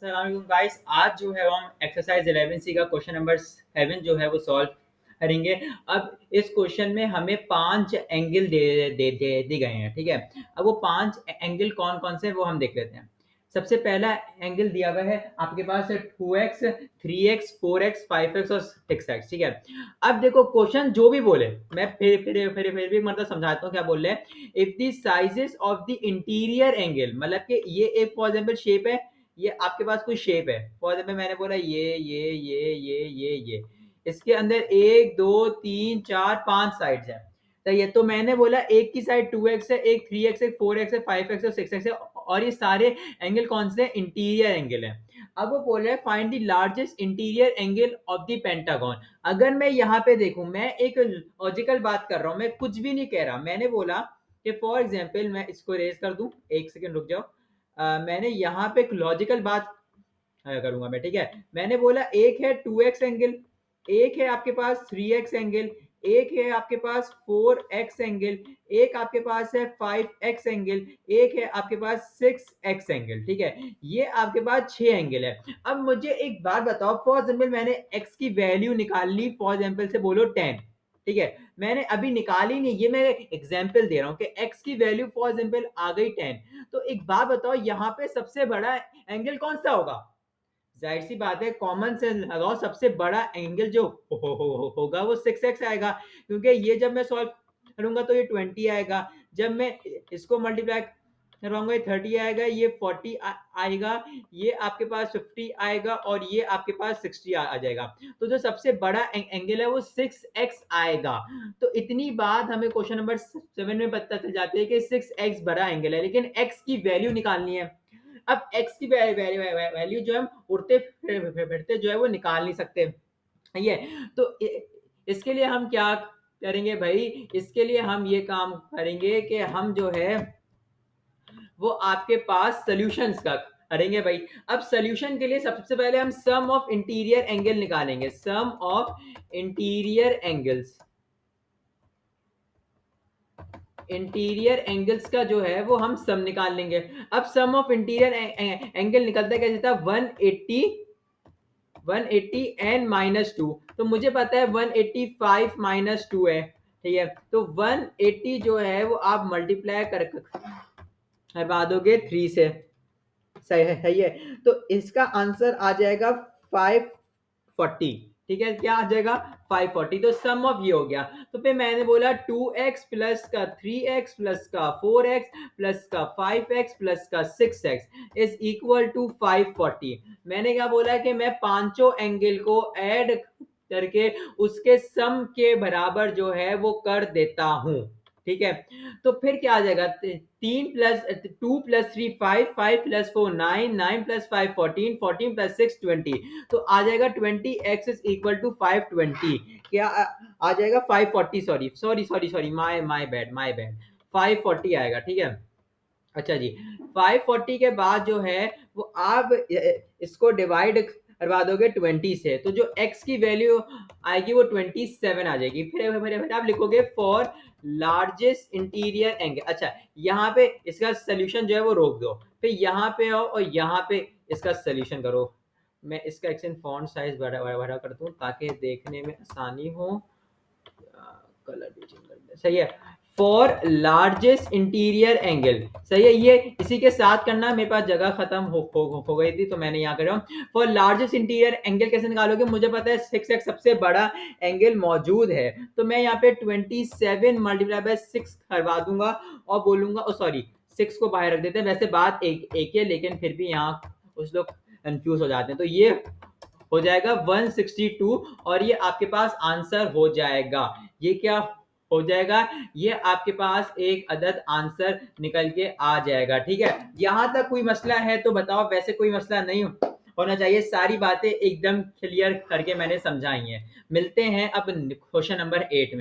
अस्सलाम गाइस, आज जो है हम एक्सरसाइज 11C का क्वेश्चन नंबर 7 जो है वो सॉल्व करेंगे। अब इस क्वेश्चन में हमें 5 एंगल दे गए हैं, ठीक है। अब वो 5 एंगल कौन कौन से हैं वो हम देख लेते हैं। सबसे पहला एंगल दिया हुआ है आपके पास 2x, 3x, 4x, 5x और 6x, ठीक है। अब देखो क्वेश्चन जो भी बोले, मैं फिर भी मतलब समझाता हूँ क्या बोल रहे हैं। If the sizes of the interior angle, मतलब कि ये एक फॉर एग्जांपल शेप है, ये आपके पास कोई शेप है, फॉर एग्जाम्पल मैंने बोला ये इसके अंदर 1 2 3 4 5 साइड्स है। तो ये तो मैंने बोला एक की साइड 2x है, एक 3x है, 4x है, 5x और 6x है, और ये सारे एंगल कौन से इंटीरियर एंगल है। अब वो बोल रहे हैं find the largest interior angle of the pentagon. अगर मैं यहाँ पे देखूं, मैं एक लॉजिकल बात कर रहा हूं, मैं कुछ भी नहीं कह रहा। मैंने बोला कि फॉर एग्जाम्पल मैं इसको रेज कर दूं, एक सेकेंड रुक जाओ। मैंने यहाँ पे एक लॉजिकल बात करूंगा मैं, ठीक है। मैंने बोला एक है 2x एंगल, एक है आपके पास 3x एंगल, एक है आपके पास 4x एंगल, एक आपके पास है 5x एंगल, एक है आपके पास 6x एंगल, ठीक है। ये आपके पास 6 एंगल है। अब मुझे एक बात बताओ, फॉर एग्जाम्पल मैंने x की वैल्यू निकाल ली, फॉर एग्जाम्पल से बोलो 10, ठीक है। मैंने अभी निकाली नहीं, ये मैं एग्जाम्पल दे रहा हूँ कि x की वैल्यू फॉर एग्जाम्पल आ गई 10। तो एक बात बताओ, यहाँ पे सबसे बड़ा एंगल कौन सा होगा। जाहिर सी बात है, कॉमन सेंस लगाओ, सबसे बड़ा एंगल जो होगा वो 6x आएगा, क्योंकि ये जब मैं सॉल्व करूंगा तो ये 20 आएगा, जब मैं इसको मल्टीप्लाई करवाऊंगा ये 30 आएगा, ये 40 आएगा, ये आपके पास 50 आएगा, और ये आपके पास 60 आ जाएगा। तो जो सबसे बड़ा एंगल है वो 6x आएगा। तो इतनी बात हमें क्वेश्चन नंबर 7 में पता चल जाती है कि 6x बड़ा एंगल है, लेकिन x की वैल्यू निकालनी है। अब x की वैल्यू जो हम उड़ते फिरते जो है वो निकाल नहीं सकते, ये तो इसके लिए हम क्या करेंगे भाई, इसके लिए हम ये काम करेंगे कि हम जो है वो आपके पास सॉल्यूशंस का करेंगे भाई। अब सॉल्यूशन के लिए सबसे पहले हम सम ऑफ इंटीरियर एंगल निकालेंगे, sum of interior angles. Interior angles का जो है वो हम सम निकाल लेंगे। अब सम ऑफ इंटीरियर एंगल निकलता है कैसे था, 180 एन माइनस 2। तो मुझे पता है 185 माइनस 2 है, ठीक है। तो 180 जो है वो आप मल्टीप्लाई करवा दोगे 3 से, सही है। तो इसका आंसर आ जाएगा 540, ठीक है। क्या आ जाएगा 540। तो सम ऑफ ये हो गया। तो फिर मैंने बोला 2x प्लस का 3x प्लस का 4x प्लस का 5x प्लस का 6x इज इक्वल टू 540। मैंने क्या बोला कि मैं पांचों एंगल को ऐड करके उसके सम के बराबर जो है वो कर देता हूं, ठीक है। तो फिर क्या आ जाएगा, 2 प्लस 3 5, 5 प्लस 4 9, 9 प्लस 5 14, 14 प्लस 6 20। तो आ जाएगा 20x इज इक्वल टू 520। क्या आ जाएगा 540, सॉरी माय बैड 540 आएगा, ठीक है। अच्छा जी, 540 के बाद जो है वो आप इसको डिवाइड करवा दोगे 20 से, तो जो x की वैल्यू आएगी वो 27 आ जाएगी। फिर आप लिखोगे फॉर लार्जेस्ट इंटीरियर एंगल। अच्छा, यहाँ पे इसका सोल्यूशन जो है वो रोक दो, फिर यहाँ पे आओ और यहाँ पे इसका सोल्यूशन करो। मैं इसका एक्शन फॉन्ट साइज बड़ा कर दूं ताकि देखने में आसानी हो। कलर भी चेंज कर दे, सही है। फॉर लार्जेस्ट इंटीरियर एंगल, सही है। ये इसी के साथ करना, मेरे पास जगह खत्म हो गई थी तो मैंने यहाँ कर रहा हूँ। फॉर लार्जेस्ट इंटीरियर एंगल कैसे निकालोगे, मुझे पता है 6x सबसे बड़ा एंगल मौजूद है, तो मैं यहाँ पे 27 मल्टीप्लाई बाय 6 करवा दूंगा और बोलूंगा, ओ सॉरी 6 को बाहर रख देते हैं, वैसे बात एक है, लेकिन फिर भी यहाँ कुछ लोग कंफ्यूज हो जाते हैं। तो ये हो जाएगा 162 और ये आपके पास आंसर हो जाएगा। ये क्या हो जाएगा, ये आपके पास एक अदद आंसर निकल के आ जाएगा, ठीक है। यहां तक कोई मसला है तो बताओ, वैसे कोई मसला नहीं होना चाहिए, सारी बातें एकदम क्लियर करके मैंने समझाई हैं। मिलते हैं अब क्वेश्चन नंबर 8 में।